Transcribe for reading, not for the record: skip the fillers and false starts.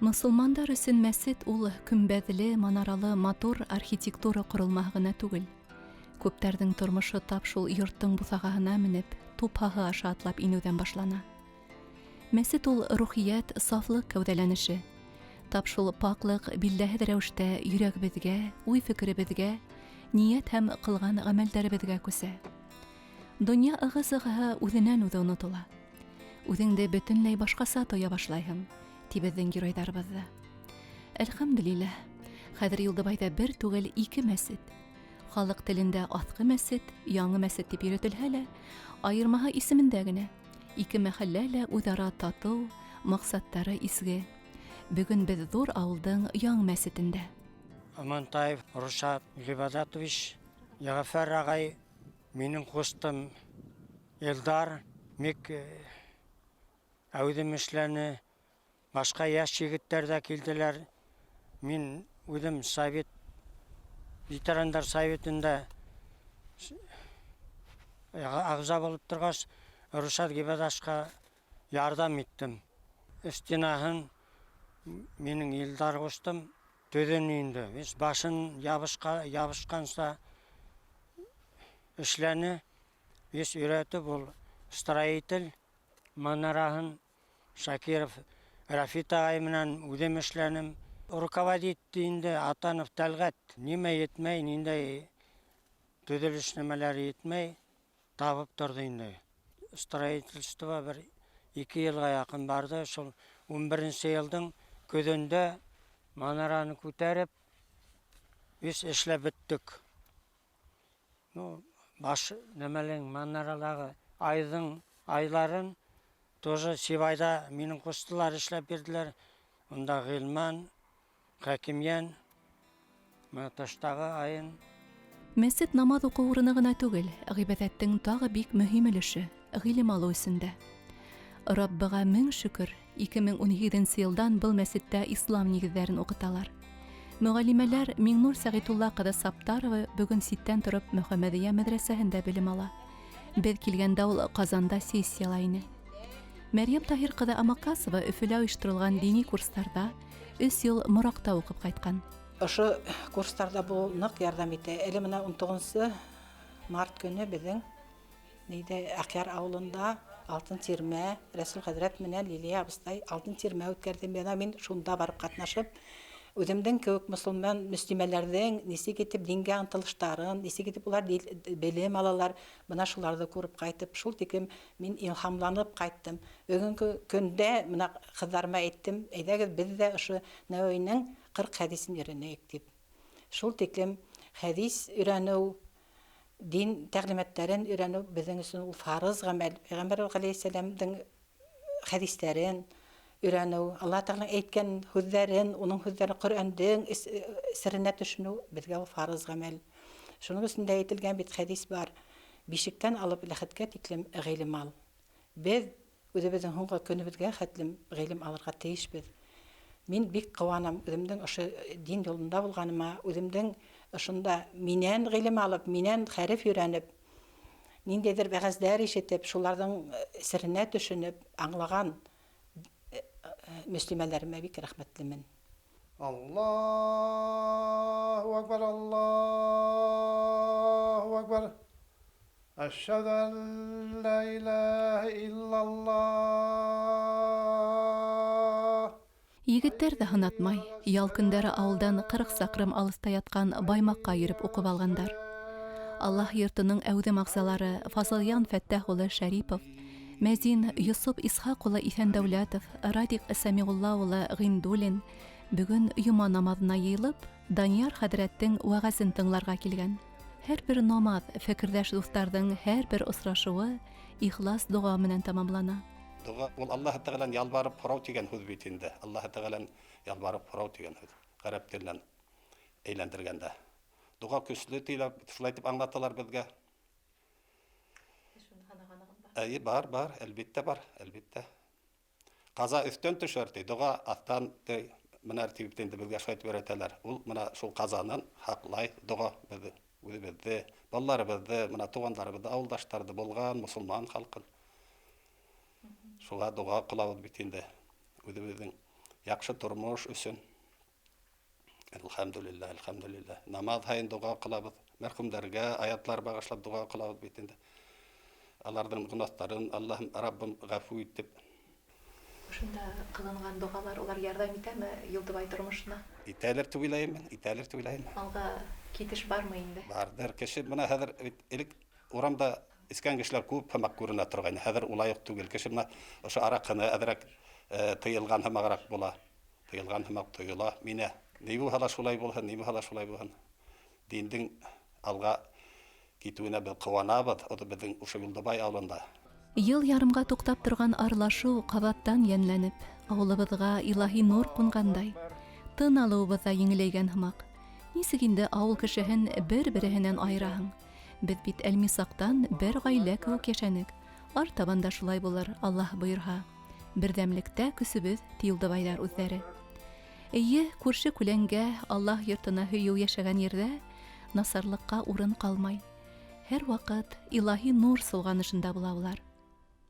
Мөселмандар өсөн мәсет ул көмбәҙле, манаралы, матур архитектура ҡоролмаһы гына түгел. Күптәрҙең тормошо тап шул йорттың буҫағаһына менеп, тупһаһы аша атлап инеүҙән башлана. Мәсет ул рухиәт, сафлык кәүҙәләнеше. Тап шул паклык билдәһеҙ рәүештә йөрәгебеҙгә, уй-фекеребеҙгә, ниәт һәм ҡылған ғәмәлдәребеҙгә күсә. Донъя ығы-зығыһы үҙенән-үҙе онотола. Үҙеңде бөтөнләй башҡаса тоя башлайһың, ти беҙҙең геройҙарыбыҙҙы. Әлхәмдулилләһ, хәҙер Юлдыбайҙа бер түгел 2 мәсет. Халыҡ телендә аҫҡы мәсет, яңы мәсет тип йөрөтөлһә лә, айырмаһы исемендә генә. 2 мәхәллә лә үҙ-ара татыу, маҡсаттары изге. Бөгөн беҙ ҙур ауылдың яң мәсетендә. Амантаев Рушад Ғибадатович, Яғафар ағай, минең ҡустым Илдар, мик әүҙем эшләне, башҡа йәш егеттәр ҙә килделәр. Мин үҙем совет, ветерандар советында ағза булып торғас, Рушад Ғибадашҡа ярҙам иттем. Стенаһын минең Илдар ҡустым төҙөн инде. Башын ябышҡанса эшләне. Өйрәтеп ул строитель манараһын Шакиров Рафит ағай менән үҙем эшләнем. Руководит инде Атанов Тәлғәт. Нимә етмәй, ниндәй төҙөлөш нәмәләре етмәй, табып торҙо инде. Строительство бер 2 йылға яҡын барды. Шул 11-нсе йылдың көҙөндә манараны күтәреп, эшләп бөттөк. Баш нәмәлең манаралағы айларын тоже Сибайда минең ҡустылар эшләп бирҙеләр. Унда Ғилман, Хәкимйән, Таштағы айын. Мәсет намаҙ уҡыу урыны ғына түгел, ғибәҙәттең тағы бик мөһим өлөшө, ғилем алыу өсөндә. Раббыға 1000 шөкөр, 2017 йылдан был мәсеттә ислам нигеҙҙәрен уҡыталар. Мөғәллимәләр Миңнур Сәғитулла ҡыҙы Саптарова бөгөн ситтән тороп Мөхәммәҙиә мәҙрәсәһендә белем ала. Беҙ килгәндә ул Ҡазанда сессияла ине. Мәрйәм Таһир ҡыҙы Амакасова Өфөлә ойоштороған дини курстарда 3 йыл Мораҡта уҡып ҡайтҡан. Ошо курстарда был ныҡ ярҙам итә. Әле менә 19 март көнө беҙҙең Аҡъяр ауылында алтын тирмә, Рәсүл хәҙрәт менән Лилиә абыстай алтын тирмә үткәрҙе. Мин шунда барып ҡатнашып, үҙемдең кеүек мөселман мөслимәләрҙең нисек итеп дингә ынтылыштарын, нисек итеп улар белем алалар, бына шуларҙы күреп ҡайтып, шул тиклем мин илһамланып ҡайттым. Бөгөнгө көндә мына ҡыҙҙарыма әйттем, әйҙәгеҙ беҙ ҙә ошо Нәүәүинең 40 хәдисен өйрәнәйек дип. Шул тиклем хәдис өйрәнеү, дин тәғлимәттәрен өйрәнеү беҙҙең өсөн ул фарыз ғәмәл. Пәйғәмбәр ғәләйһиссәләмдең хәдистәрен өйрәнеү, Алла Тәғәлә әйткән һүҙҙәрен, уның һүҙҙәрен Ҡөрьәндең серенә төшөнөү беҙгә ул фарыз ғәмәл. Шуның өстендә әйтелгән бит хәдис бар. Бишектән алып ләхеткә тиклем ғилем ал. Беҙ үҙебеҙҙең һуңғы көнөбөҙгә хәтлем ғилем алырға тейешбеҙ. Мин бик ҡыуанам үҙемдең ошо дин юлында булғаныма, үҙемдең ошонда минән ғилем алып, минән хәреф өйрәнеп, ниндәйҙер вәғәздәр ишетеп, шуларҙың серенә төшөнөп, аңлаған мөслимәләремә бик рәхмәтлемен. Аллаху акбар, Аллаху акбар. Ашһаду ан ла илаха иллаллах. Егеттәр ҙә һынатмай, ял көндәре ауылдан 40 саҡрым алыҫта ятҡан Баймаҡҡа йөрөп уҡып алғандар. Аллаһ йортоноң әүҙем ағзалары Фазылйан Фәттәх улы Шәрипов, Мәзин Йосоп Исхаҡ улы Иҫәндәүләтов, Радиҡ Сәмиғулла улы Ғиндулин бөгөн йома намаҙына йыйылып, Данияр хәҙрәттең вәғәзен тыңларға килгән. Һәр бер намаҙ фекерҙәш дуҫтарҙың һәр бер осрашыуы ихлас доға менән тамамлана. Дуға ул Аллаһ Тәғәлән ялбарып һорау тигән һүҙ бит инде. Аллаһ Тәғәлән ялбарып һорау тигән һүҙ. Ғәрәп теленән әйләндергәндә. Дуға көслө тийләп, шулай итеп аңлаталар беҙгә. Бар, әлбиттә бар, әлбиттә. Ҡаза өҫтән төшәр ти, дуға аҫтан менәр тип инде беҙгә шулай итеп өйрәтәләр. Ул мына шул ҡазанан һаҡлай дуға беҙҙе, үҙебеҙҙе, балаларыбыҙҙы, мына туғандарыбыҙҙы, ауылдаштарҙы булған мосолман халҡын. Шуға дуға ҡылабыҙ бит инде. Үҙебеҙҙең яхшы тормыш өчен. Элхамдулиллах, элхамдулиллах. Намаз хайын дуга кылабыз. Мәрхүмдәргә аятлар багышлап дуга кылабыз бит инде. Аларның гынаттарын Аллаһым Раббым гафу итеп. Шунда кылынган дугалар улар ярдәм итәме Юлдыбай тормышына? Итәлер түгеләйем, итәлер түгеләйем. Алга китеш бармы инде? Бардыр. Кеше менә хәзер элек урамда искән кешеләр күп һәмәк күренә торган. Хәзер улай ук түгел. Кеше менә ошо аракыны әҙерәк тыйылган һәмәгрәк була. Тыйылган һәмәк тыйыла. Мине ни бу һала шулай булһын, ни бу һала шулай булһын. Диндең алга китүенә без куанабыз. Ул безнең ошо Юлдыбай авылында. Ел ярымга туктап торган арлашуу кабаттан йәнләнеп, авылыбызга илаһи нур кунгандай. Тын алуыбызда еңеләйгән һымак. Нисек инде авыл кешеһен бер-береһеннән айыраһың? Без бит Әлмисактан бер гаилә кеүек яшәнек. Артабанда шулай булыр, Аллаһ боерһа. Бердәмлектә көсөбез Юлдыбайлар үзләре. Әйе, күрше күләнгә, Аллаһ йортына һөйү яшәгән ердә насарлыкка урын калмай. Һәр вакыт илаһи нур сулганышында була улар.